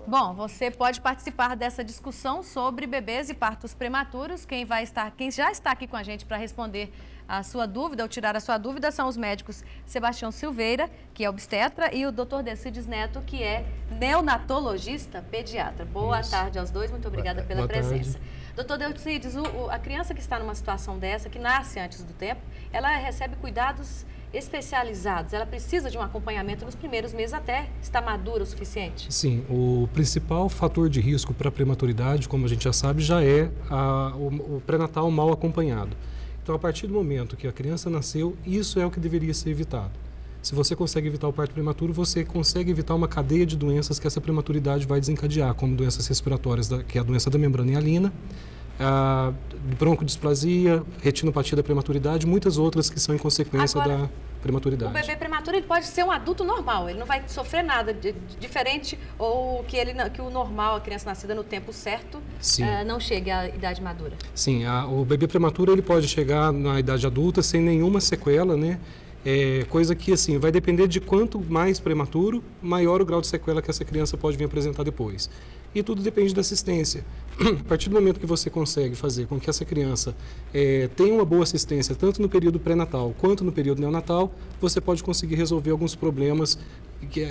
Bom, você pode participar dessa discussão sobre bebês e partos prematuros. Quem já está aqui com a gente para responder a sua dúvida ou tirar a sua dúvida são os médicos Sebastião Silveira, que é obstetra, e o Dr. Delcides Neto, que é neonatologista pediatra. Boa tarde aos dois, muito obrigada pela presença. Dr. Delcides, a criança que está numa situação dessa, que nasce antes do tempo, ela recebe cuidados especializados, ela precisa de um acompanhamento nos primeiros meses até estar madura o suficiente? Sim, o principal fator de risco para a prematuridade, como a gente já sabe, já é o pré-natal mal acompanhado. Então, a partir do momento que a criança nasceu, isso é o que deveria ser evitado. Se você consegue evitar o parto prematuro, você consegue evitar uma cadeia de doenças que essa prematuridade vai desencadear, como doenças respiratórias, que é a doença da membrana hialina, a broncodisplasia, retinopatia da prematuridade, muitas outras que são em consequência da prematuridade. O bebê prematuro ele pode ser um adulto normal, ele não vai sofrer nada de diferente ou que o normal, a criança nascida no tempo certo, não chegue à idade madura. Sim, o bebê prematuro ele pode chegar na idade adulta sem nenhuma sequela, né? Coisa que assim vai depender de quanto mais prematuro, maior o grau de sequela que essa criança pode vir apresentar depois. E tudo depende da assistência. A partir do momento que você consegue fazer com que essa criança tenha uma boa assistência, tanto no período pré-natal quanto no período neonatal, você pode conseguir resolver alguns problemas,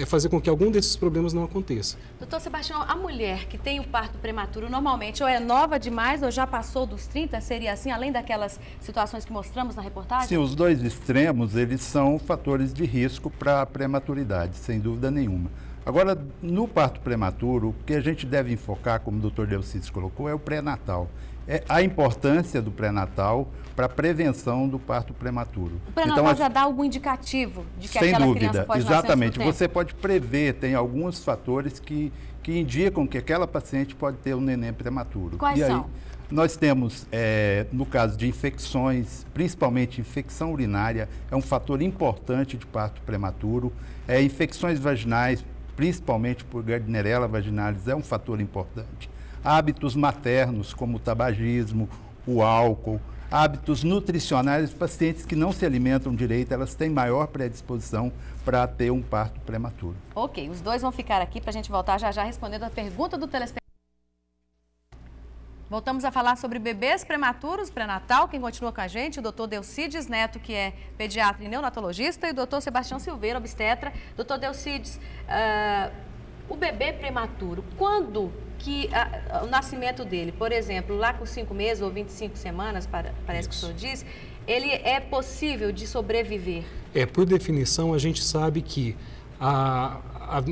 fazer com que algum desses problemas não aconteça. Doutor Sebastião, a mulher que tem o parto prematuro, normalmente ou é nova demais ou já passou dos 30, seria assim, além daquelas situações que mostramos na reportagem? Sim, os dois extremos, eles são fatores de risco para a prematuridade, sem dúvida nenhuma. Agora, no parto prematuro, o que a gente deve enfocar, como o Dr. Delcides colocou, é o pré-natal. É a importância do pré-natal para a prevenção do parto prematuro. O pré-natal já dá algum indicativo de que aquela criança pode nascer? Exatamente. Você pode prever, tem alguns fatores que indicam que aquela paciente pode ter um neném prematuro. Quais são? Aí, nós temos, no caso de infecções, principalmente infecção urinária, é um fator importante de parto prematuro. Infecções vaginais, principalmente por Gardnerella vaginalis, é um fator importante. Hábitos maternos, como o tabagismo, o álcool, hábitos nutricionais, pacientes que não se alimentam direito, elas têm maior predisposição para ter um parto prematuro. Ok, os dois vão ficar aqui para a gente voltar já respondendo a pergunta do telespectador. Voltamos a falar sobre bebês prematuros, pré-natal. Quem continua com a gente, o doutor Delcides Neto, que é pediatra e neonatologista, e o doutor Sebastião Silveira, obstetra. Doutor Delcides, o bebê prematuro, quando que o nascimento dele, por exemplo, lá com 5 meses ou 25 semanas, parece que o senhor diz, ele é possível de sobreviver? Por definição, a gente sabe que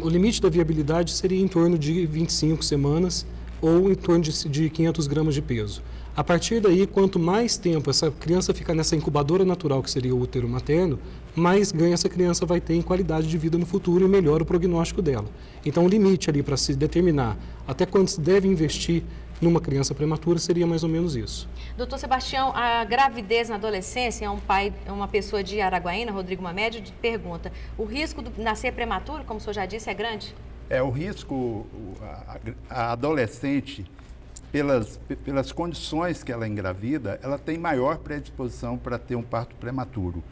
o limite da viabilidade seria em torno de 25 semanas, ou em torno de 500 gramas de peso. A partir daí, quanto mais tempo essa criança ficar nessa incubadora natural, que seria o útero materno, mais ganho essa criança vai ter em qualidade de vida no futuro e melhora o prognóstico dela. Então, o limite ali para se determinar até quando se deve investir numa criança prematura seria mais ou menos isso. Doutor Sebastião, a gravidez na adolescência, uma pessoa de Araguaína, Rodrigo Mamédio, pergunta, o risco de nascer prematuro, como o senhor já disse, é grande? O risco, a adolescente, pelas condições que ela engravida, ela tem maior predisposição para ter um parto prematuro.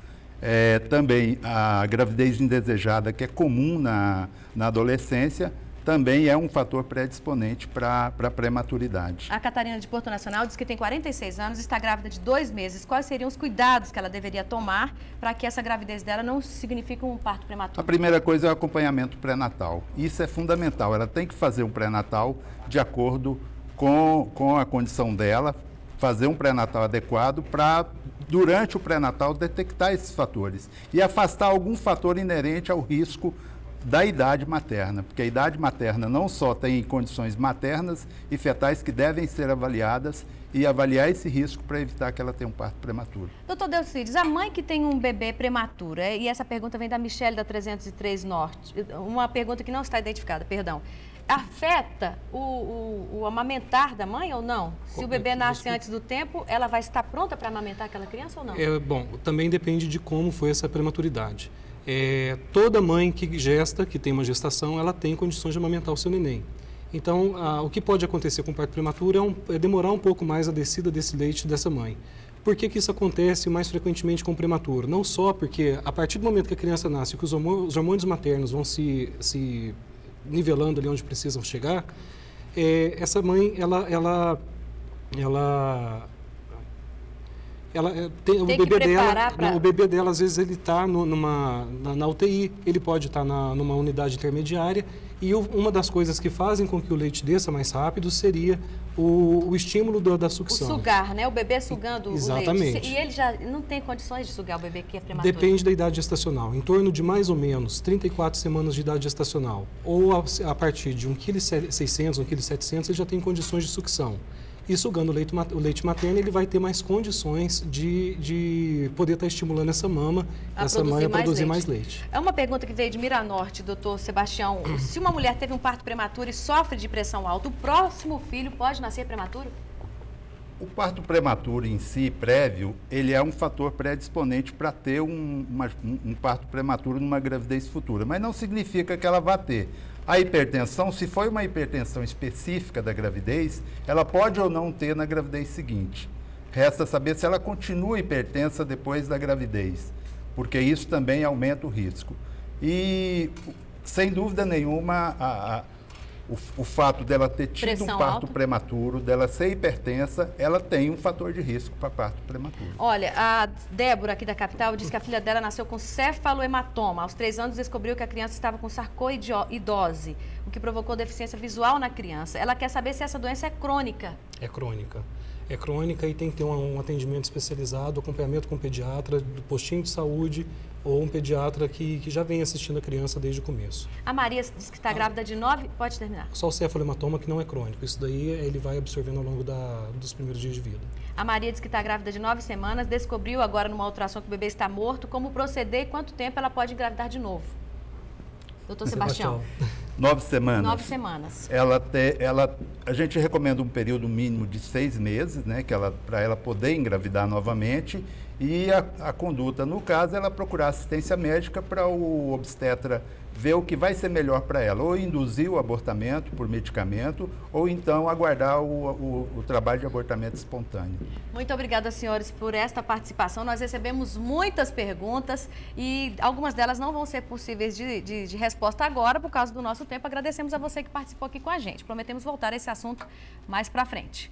Também a gravidez indesejada, que é comum na adolescência, também é um fator predisponente para a prematuridade. A Catarina de Porto Nacional diz que tem 46 anos, está grávida de 2 meses. Quais seriam os cuidados que ela deveria tomar para que essa gravidez dela não signifique um parto prematuro? A primeira coisa é o acompanhamento pré-natal. Isso é fundamental. Ela tem que fazer um pré-natal de acordo com a condição dela, fazer um pré-natal adequado para, durante o pré-natal, detectar esses fatores e afastar algum fator inerente ao risco da idade materna, porque a idade materna não só tem condições maternas e fetais que devem ser avaliadas e avaliar esse risco para evitar que ela tenha um parto prematuro. Doutor Delcides, a mãe que tem um bebê prematuro, e essa pergunta vem da Michele da 303 Norte, uma pergunta que não está identificada, perdão, afeta o amamentar da mãe ou não? Se o bebê nasce antes do tempo, ela vai estar pronta para amamentar aquela criança ou não? Bom, também depende de como foi essa prematuridade. Toda mãe que gesta, que tem uma gestação, ela tem condições de amamentar o seu neném. Então, o que pode acontecer com o parto prematuro é demorar um pouco mais a descida desse leite dessa mãe. Por que isso acontece mais frequentemente com o prematuro? Não só porque, a partir do momento que a criança nasce, que os hormônios maternos vão se nivelando ali onde precisam chegar, essa mãe, o bebê dela, às vezes, ele está na UTI, ele pode estar numa unidade intermediária, e uma das coisas que fazem com que o leite desça mais rápido seria o estímulo da sucção. O sugar, né? O bebê sugando Exatamente. o leite. E ele já não tem condições de sugar o bebê que é prematuro? Depende da idade gestacional. Em torno de mais ou menos 34 semanas de idade gestacional, ou a partir de 1,6 kg, 1,7 kg, ele já tem condições de sucção. E sugando o leite materno, ele vai ter mais condições de poder estar estimulando essa mãe a produzir mais leite. É uma pergunta que veio de Miranorte, doutor Sebastião. Se uma mulher teve um parto prematuro e sofre de pressão alta, o próximo filho pode nascer prematuro? O parto prematuro em si, prévio, ele é um fator predisponente para ter um parto prematuro numa gravidez futura, mas não significa que ela vá ter. A hipertensão, se for uma hipertensão específica da gravidez, ela pode ou não ter na gravidez seguinte. Resta saber se ela continua hipertensa depois da gravidez, porque isso também aumenta o risco. E, sem dúvida nenhuma, o fato dela ter tido pressão um parto alta, prematuro, dela ser hipertensa, ela tem um fator de risco para parto prematuro. Olha, a Débora, aqui da capital, disse que a filha dela nasceu com cefalohematoma. Aos 3 anos, descobriu que a criança estava com sarcoidose, o que provocou deficiência visual na criança. Ela quer saber se essa doença é crônica. É crônica. É crônica e tem que ter um atendimento especializado, acompanhamento com o pediatra, do postinho de saúde ou um pediatra que já vem assistindo a criança desde o começo. A Maria disse que está grávida de 9... Pode terminar. Só o cefalohematoma que não é crônico. Isso daí ele vai absorvendo ao longo dos primeiros dias de vida. A Maria disse que está grávida de 9 semanas, descobriu agora numa ultrassom que o bebê está morto. Como proceder e quanto tempo ela pode engravidar de novo? Doutor Sebastião. 9 semanas. 9 semanas. A gente recomenda um período mínimo de 6 meses, né, para ela poder engravidar novamente. E a conduta, no caso, ela procurar assistência médica para o obstetra ver o que vai ser melhor para ela, ou induzir o abortamento por medicamento, ou então aguardar o trabalho de abortamento espontâneo. Muito obrigada, senhores, por esta participação. Nós recebemos muitas perguntas e algumas delas não vão ser possíveis de resposta agora, por causa do nosso tempo. Agradecemos a você que participou aqui com a gente. Prometemos voltar a esse assunto mais para frente.